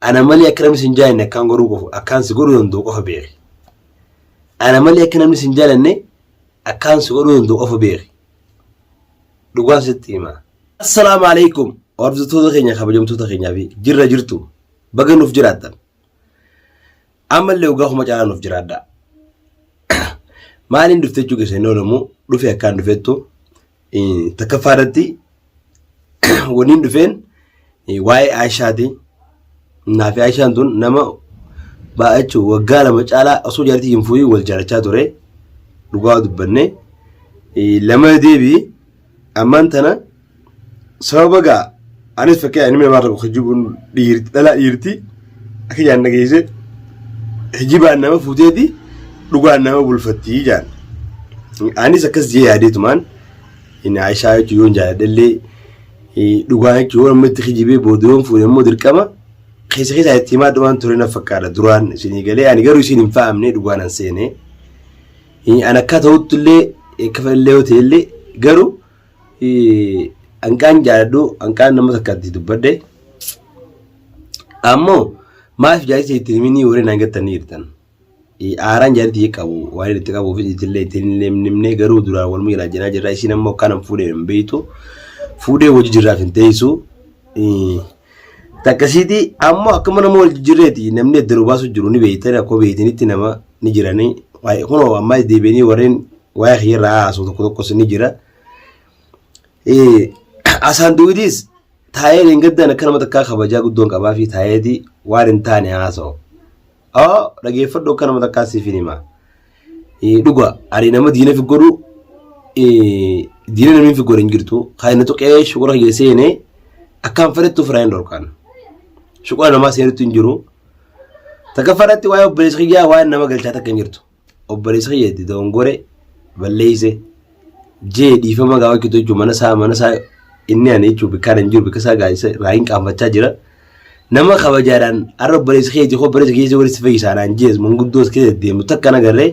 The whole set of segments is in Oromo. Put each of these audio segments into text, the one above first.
أنا مالي أكرم سنجال إن كان جروقه أكان سجورو يندوقه بيري أنا مالي أكرم سنجال إن أكان سجورو يندوقه بيري لقوا ستيما السلام عليكم ورفض توضخينيا خبجم توضخينيا في جرة جرتو بقى نفجرادا أما اللي وقاه ما جاء نفجرادا ما لين دفتشو كسينو لمو دفع كان دفتو تكفارتي ونين دفين واي عايشاتي نافي عايشان دون نما باأتشو وقال مجالا أصو جارتي ينفوي والجارتشا دوري لقوا دبني لما ديبي أمانتنا سببا أنا فكر أني ما أعرف خجيبون ديرتي لا ديرتي أكيد أنا جيزة خجيب أنا ما فوتيتي لقوا أنا ما بولفتي جان أنا سكس جي هادي تمان إن عايشة يجون جاد اللي لقوا يجون متخجيبي بودون فوري مودر كما خيس اعتماد دوان تورينا فكارة دران سيني قالي يعني قالوا سيني مفاهمني لقوا أنا سيني أنا كاتوت اللي كفر اللي هو اللي قالوا أنكان جادو أنكان نمط كاتي دبده أمو ما في جالس يترميني وري نانجت تنيرتن أران جالس يكابو وارد تكابو في تللي تللي من جرو درا والميرا جناج رايسين أمو كانم فودي من بيتو فودي وجه جرافين تيسو تكسيدي أمو أكمل مول جريتي نمني دروباسو جروني بيتنا أكو بيتني تنما نجراني واي هنا أما ديبني ورين واي خير راس وتكوكو سنجرا أسان دويديس تاير إنجدا نكنا متكا خبجا قدون كبافي تايدي وارن تاني هاسو رجع فردو كنا متكا سيفيني ما دوغا أرينا ما دينا في قرو دينا نمين في قرين جرتو خاينة توكي شكرا يسيني أكام فرد فرين دوركان شكرا نما سيرتو نجرو تكفرت واي وبريسخيا واي نما قلتها تكنجرتو وبريسخيا دي دونغوري بليزي jee dhiifama gaawa kitoo jechuun mana isaa inni ani jechuun bikkaan hin jiru bikkasaa gaa'isa raayin qaanfachaa jira nama kabajaadhaan arra bareessa keetii koo bareessa keessa walitti fayyisaadhaan jees manguddoos keessa deemu takka nagarree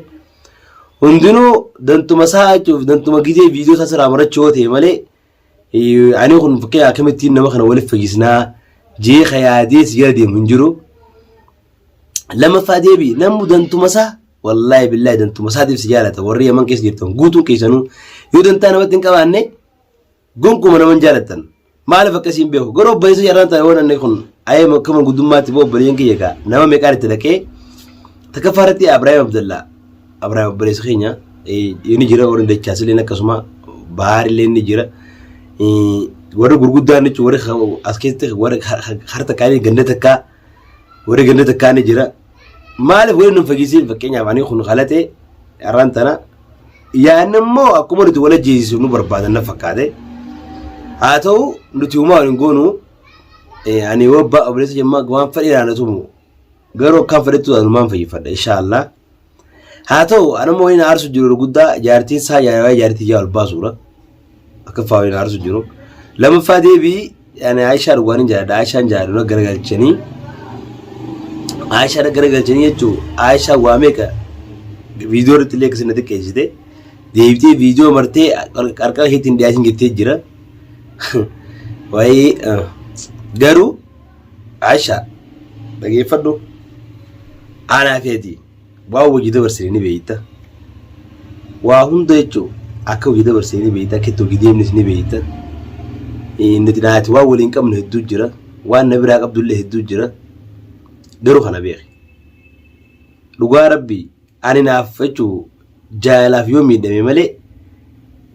hundinuu dantuma isaa jechuuf dantuma gidee viidiyoo isaa siraa marachuu yoo ta'e malee ani kun fakkii akkamittiin nama kana walitti fayyisnaa jee kayaadee si jala deemu hin jiru lamaffaa deebii namu dantuma isaa والله بالله ده انتم مصادف سجالة وريه من كيس جبتهم قوتون كيسانو يودن تانا واتن كماني قنكم انا من جالتن ما عرف كسين بيهو قروب بيسو جران تايوانا نيخون ايه كمان قدوماتي بوب بلين كي يكا نما ميكاري تلكي تكفارتي ابراهيم عبد الله ابراهيم بريس خينيا يوني جرا ورن دي چاسي لنا كسما باري لين جرا ورن غرغدان نيچ ورن اسكيت ورن خرتا كاني گندتكا ورن گندتكا ني جرا مالف وين نفجيسين فكينيا ماني خون غلطة أرانتنا يعني مو أكمل تولد جيسي نبر بعد النفق هذا هاتو نتيوما نقولو يعني وبا أبرز جماعة قوام فريق أنا تومو غيرو كان فريق تو أنا ما في فرد إن شاء الله هاتو أنا مو هنا أرسل جرو قدا جارتين سا جارتي جال بازورا أكفاو هنا أرسل جرو لما فادي بي يعني عايشة رواني جارد عايشة جاردنا غرقل جني عايشة غرقل جني يجو عايشة واميكا فيديو رتليك سنة كيسيته ديبتي فيديو مرتي أركان هيتين دياسين جتة جرا واي غرو عايشة بقي فدو أنا فيدي واو جدا برسيني بيتا وهم ديتشو أكو جدا برسيني بيتا كتو جديم نسني بيتا إن تناهت واو لينكم من هدو جرا وان نبرة عبد الله هدو جرا غرو خنا بيخي لقى ربي أنا نافجو جالا في يومي دمي ملي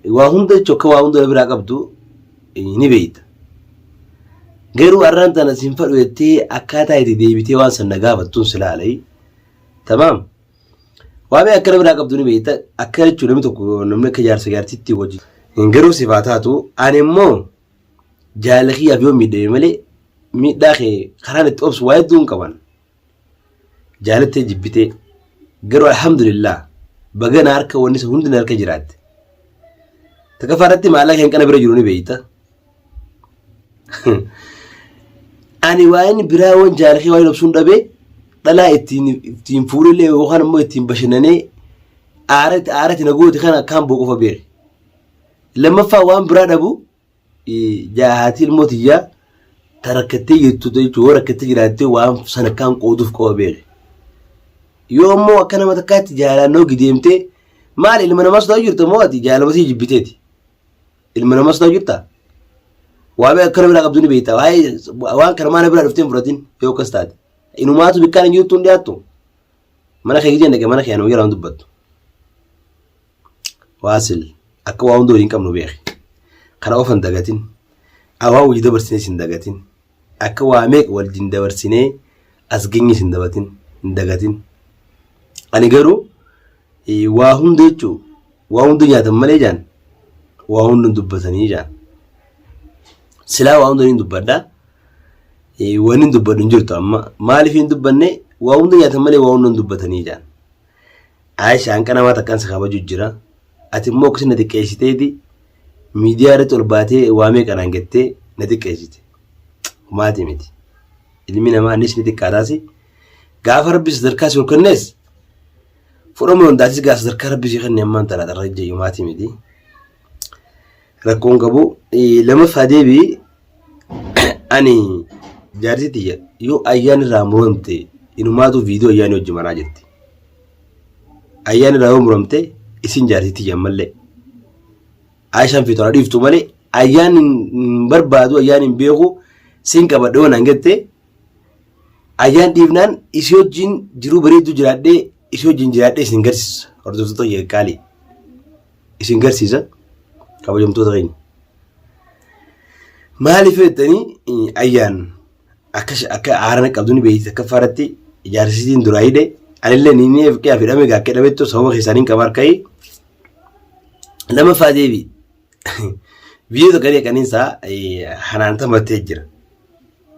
وهم ديتشو كواهم دو نبرة عبدو نبيت غيرو أرانتنا سينفر ويتي أكاتا يتي ديبتي وان سنقافة تنسل علي تمام وابي أكرا براك بدوني بيتا أكرا تشولمي تكو نمنا كجار سجار تيتي وجي غيرو صفاتاتو أنا مو جالخي في يوم ميدي ملي ميد داخي خرانة أوبس وايد دون كمان جالتي جبتي غيرو الحمد لله بقى ناركا ونسا هند ناركا جرات تكفارتي معلاك هنك أنا برجلوني بيتا أنا وين براون جالخي وين لبسون دبي لا اتين فوري لي وخان مو اتين بشناني عارت نقول خانا كان بوقو فبير لما فوان براد ابو جاهاتي الموت جا تركتي يتودي وركتي جراتي وام سنة كان قودف قوابير يوم مو كان ما تكات جالا نو قديمتي مال اللي من مصدر جرت مواتي جالا بس يجي بيتي اللي من مصدر جرتا وابي كرم لا قبضوني بيتا هاي وان كرمان بلا رفتين بروتين يو كستاد إنه ما تو بكان يوتون دياتو mana khayjin daga mana khayano yaran dubbat wasil aka wa ndo rinkam no beex kana ofan dagatin awa wuji dabarsine sin dagatin aka wa mek wal din dabarsine asginni sin dabatin dagatin ani garu wa hunde chu wa hunde ya tan malejan wa hunde dubbatani jan sila wa hunde dubbada wani dubbadun jirto amma malifin dubbanne وأوندن يتملي وأوندن دبتني جان عايش عن كنا ما تكن سخابة جوجرا أتمو كسر نتيجة إيشتي دي ميديا رتول باتي وامي كنا نجتة نتيجة إيشتي ما تيمتي اللي منا ما نيش نتيجة كاراسي غافر بس دركاس والكنس فرمون داسي غاس دركار بس يخن يمان ترى الرجال يوم ما تيمتي ركون كبو لما فادي بي أني جارتي يو أيان رامونتي inumaatu video ayyaani hojii maraa jirti ayyaani raawuu muramte isin jaartiti jammalle aishaan fitoora dhiiftu malee ayyaan barbaadu ayyaan beeku sin qabadhe waan gette ayyaan dhiifnaan isi hojiin jiruu bareedu jiraadhee isi hojiin jiraadhee isin garsiisa hordoftoota yeekaalii isin garsiisa kabajamtoota keenya maaliif jettanii ayyaan akka aarana qabduuni beeyti akka faaratti jaarsitiin duraayide anillee ni efke afidame gakke dhabeetto sababa keessaniin qabar kai lama faadeebi video kare kaninsa hanaanta matee jira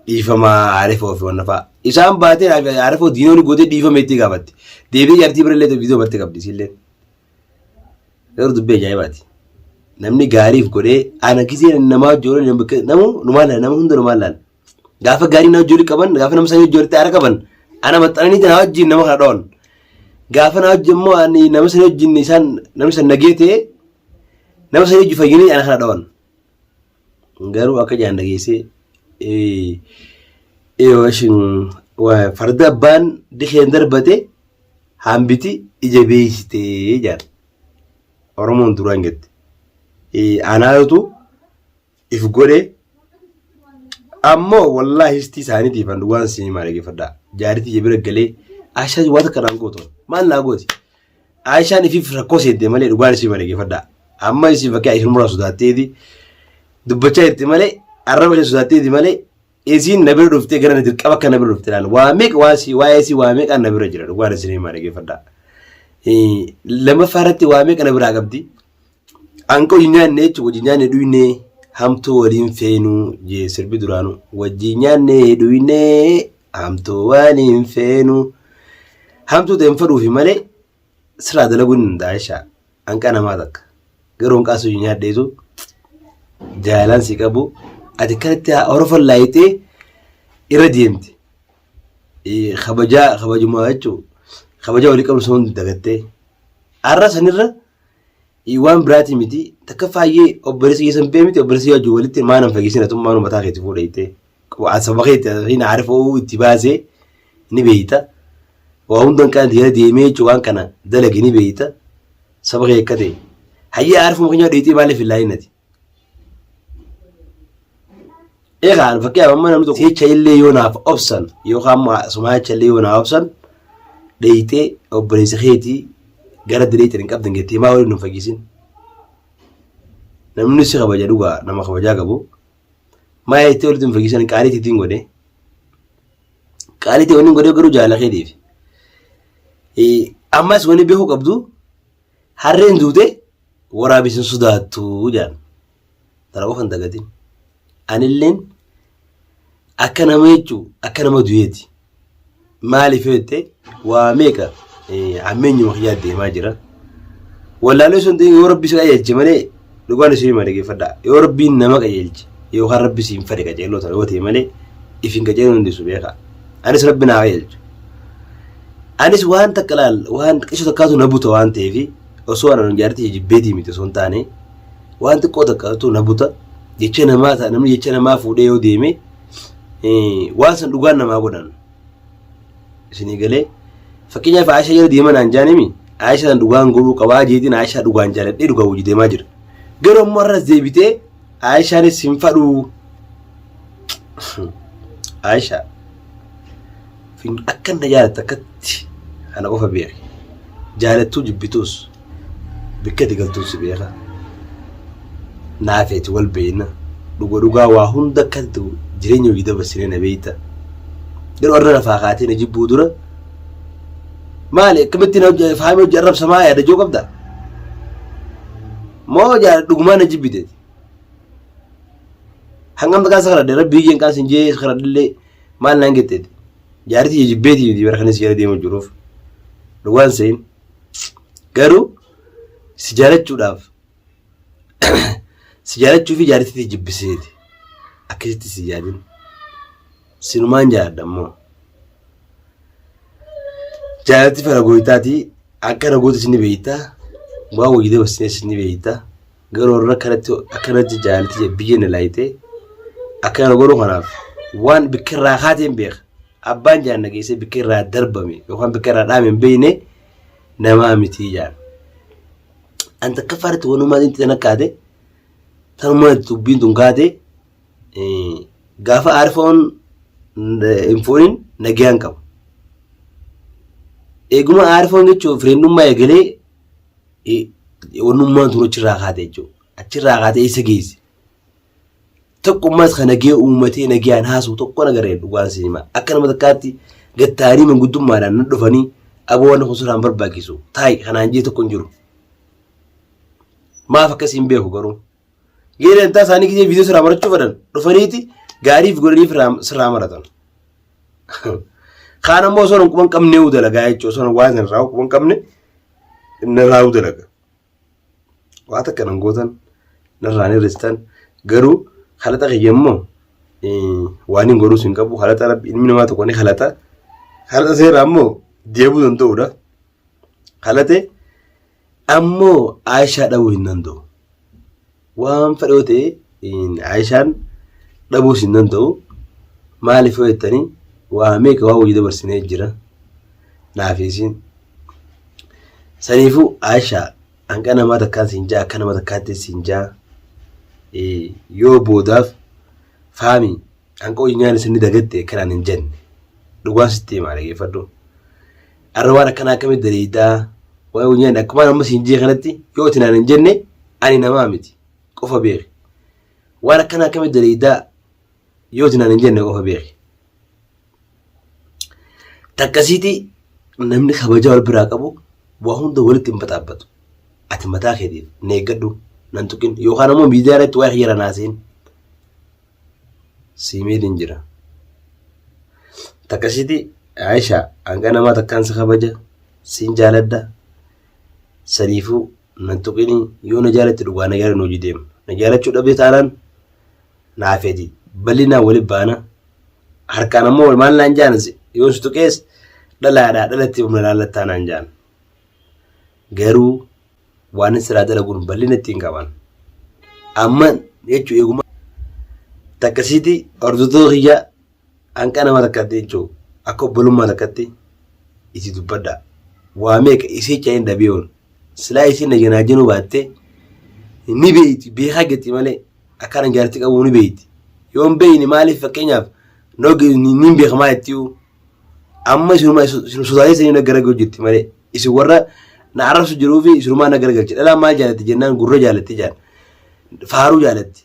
dhiifama aarifoo fi wannafa isaan baatee aarifoo diinooni gootee dhiifama itti gaafatti deebii jaartii birallee video battee qabdi sillee garuu dubbee ajaa'ibaati namni gaariif godhee ana gisee namaa jooree namu numaala nama hunda numaala gaafa gaarii na hojii qaban gaafa nama sanii hojii ta'ara qaban ana maxxananii tana hojii nama kana dhoon gaafa na hojii immoo ani nama sanii hojii isaan nama san nageete nama sanii hojii fayyanii ana kana dhoon garuu akka jaan nageesse washin farda abbaan dikeen darbate hambiti ija beeysite jaan oromoon duraan jette anaayotu if godhe ammo wallahi isti sani di fandu wan sini mare ge fada jariti je bire gele aisha wata karan goto man la goti aisha ni fi rakose de male dugan si mare ge fada amma isi vaka aisha mura sudate di dubbacha itti male araba sudate di male ezin nabir dufte garana dir qabaka nabir dufte lan wa mek wasi wa esi wa mek an nabir jira dugan sini mare ge fada lama farati wa mek nabir agabdi anko yinyane ci wojinyane duine hamto walin feenu je sirbi duranu wajjinyane duine hamto walin feenu hamto den fadu fi male sira dalagun daisha an kana madak garon kasu yinya dezo jalan sikabu atikarta orfal laite iradiyemti khabaja maachu khabaja wali kam son dagatte arrasanirra iwan brati miti takafaye obrisi yesam pemiti obrisi ya juwaliti maana fagisina tum maana mata khati fudaite ko asabaqita hina arifo itibase ni beita wa hundan kan diya dime chuwan kana dalagi ni beita sabaqe kate hayya arifo muknya deiti bale filainati egan fakiya mamma namto si chayle yona option yo khama suma chayle yona option deite obrisi khati gara direetin qabdan geeti ma wali nu fagisin namni si khabaja duga nama khabaja gabo ma ayte wali fagisan qaaliti tingode qaaliti woni ngode garu jala khedif amma woni behu qabdu harren dude warabisin sudatu jan tara wafan dagatin anillen akana mechu akana maduyeti mali fete wa meka amenyo khiyade majira wala leson de yorabbi sa yelje male lugana sey male ge fada yorabbi nama ga yelje yo harabbi sim fade ga jelo tan wote male ifinga jelo ndi subeka anis rabbina yelje anis wan takalal wan kisho takatu nabuta wan tevi oswana njarti jibedi mite sontane wan ko takatu nabuta yechena mata namni yechena ma fude yo deme waan san dhugaan namaa godhan isinii galee fakkeenyaaf Aayishaa jala deeman aan jaanimi Aayishaa san dhugaan godhuu qabaa jeetiin Aayishaa dhugaan jaaladhee dhugaa hojii deemaa jira garuu ammoo irras deebitee Aayishaanis hin fadhu Aayishaa akka inni jaalatta akkatti kana qofa beeki jaalattuu jibbituus bikkatti galtuus beeka naafeeti wal beeyna dhugaa waa hunda akkatti jireenya hojii dabarsinee na beeyta garuu warra lafaa kaatee na jibbuu dura maali akkamitti na fahamee hojii arrabsamaa yaada joo qabda moo dhugumaa na jibbiteeti hangam taqaasa karadhe rabbii hiyyeen qaasin jee karadhillee maal naan getteeti jaartii jibbeetii yuutii bara kanis jala deemu jiruuf dhugaan seen garuu si jaalachuudhaaf si jaalachuu fi jaartii jibbiseeti akkasitti si jaalin sinumaan jaaladha ammoo jaalatti fara gooytaatii akka nagoota isin beeytaa waa hojii dabarsine isin beeytaa garuu warra akkanatti jaalatti biyyeen laayitee akkana godhu kanaaf waan bikkirraa kaateen beeka abbaan jaanna geesse bikkirraa darbame yookaan bikkirraa dhaame hin beeyne namaa mitii jaan anta akka faarti wanumaa dinti tan akkaate tanumaa tubbiin tun kaate gaafa aarfoon hin fuudhin nagayaan qabu eeguma aarfoon jechuun fireenummaa eegalee wanummaan tun achirraa kaate jechuudha achirraa kaate isa geesse tokkummaas kan nagee uummatee nagayaan haasuu tokko nagaree dhugaan sinima akka nama takkaatti gattaarii manguddummaadhaan nan dhufanii aboo waan kun suraan barbaachisu taayi kanaan jee tokko hin jiru maaf akkasiin beeku garuu geedhan taa isaanii gidee viidiyoo sirraa marachuu fedhan dhufaniiti gaariif godhanii sirraa maratan kaan ammoo osoo quban qabnee dalagaa jechuudha osoo waan irraa quban qabne narraa dalaga waa takka nan gootan narraa ni ristan garuu halata qiyammoo waan hin godhuus hin qabu halata rabbi ilmi namaa tokko ni halata seera ammoo deebuu danda'uudha halate ammoo Aayishaa dhabuu hin danda'u waan fedhoo ta'e Aayishaan dhabuus hin danda'u maaliif yoo jettanii waa meeqa waa hojii dabarsinee jira naafisiin saniifuu Aayishaa hanqa namaa takkaan siin jaa akka nama takkaatti siin jaa yoo boodaaf faamii hanqa hojii nyaan isin dagatte kanaan hin jenne dhugaan sitti himaa dhageeffadhu arra waan akkanaa akkamitti daleeydaa waa hojii nyaan akkuma amma siin jee kanatti yoo itti naan hin jenne ani namaa miti qofa beeki waan akkanaa akkamitti daleeydaa yoo itti naan hin jenne qofa beeki takkasiiti namni kabaja wal biraa qabu waa hunda walitti hin baxaabbatu ati mataa keetiif neeggadhu nan tuqin yookaan ammoo miidiyaa irratti waa hiyyaran haaseen siimeeliin jira takkasiiti Aayishaa hanga namaa takkaan si kabaja siin jaaladha saniifuu nan tuqini yoo na jaalatti dhugaa na jaalan hojii deema na jaalachuu dhabee taanaan naafeeti bal'inaa waliin baana harkaan ammoo maal naan jaanas yoo si tuqees dhalaadhaa dhalatti humna laallattaa naan jaan garuu waan siraa dalaguun bal'ina ittiin qaban amma jechuu eeguma takkasiiti hordoftoota kiyya hanqa nama takkatti jechuu akka obbolummaa takkatti isi dubbadha waa meeqa isii chaa'in dhabeeyoon silaa isiin naganaa jenuu baatte ni beeyti beekaa getti malee akkaan jaartii qabuu ni beeyti yoon beeyni maaliif fakkeenyaaf niin beekamaa jettiyu amma isinuma sodaatee sanii nagaraga hojjetti malee isin warra na arrabsu jiruu fi isinumaa nagaragalche dhalaa maal jaalatti jennaan gurra jaalatti jaan faaruu jaalatti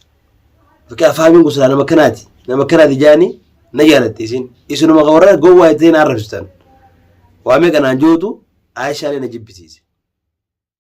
fakkaa faamiin gosa nama kanaati jaani na jaalatti isinuma warra gowwaa itti na arrabsitan waa meeqa naan jootu Aayishaalee na jibbisiise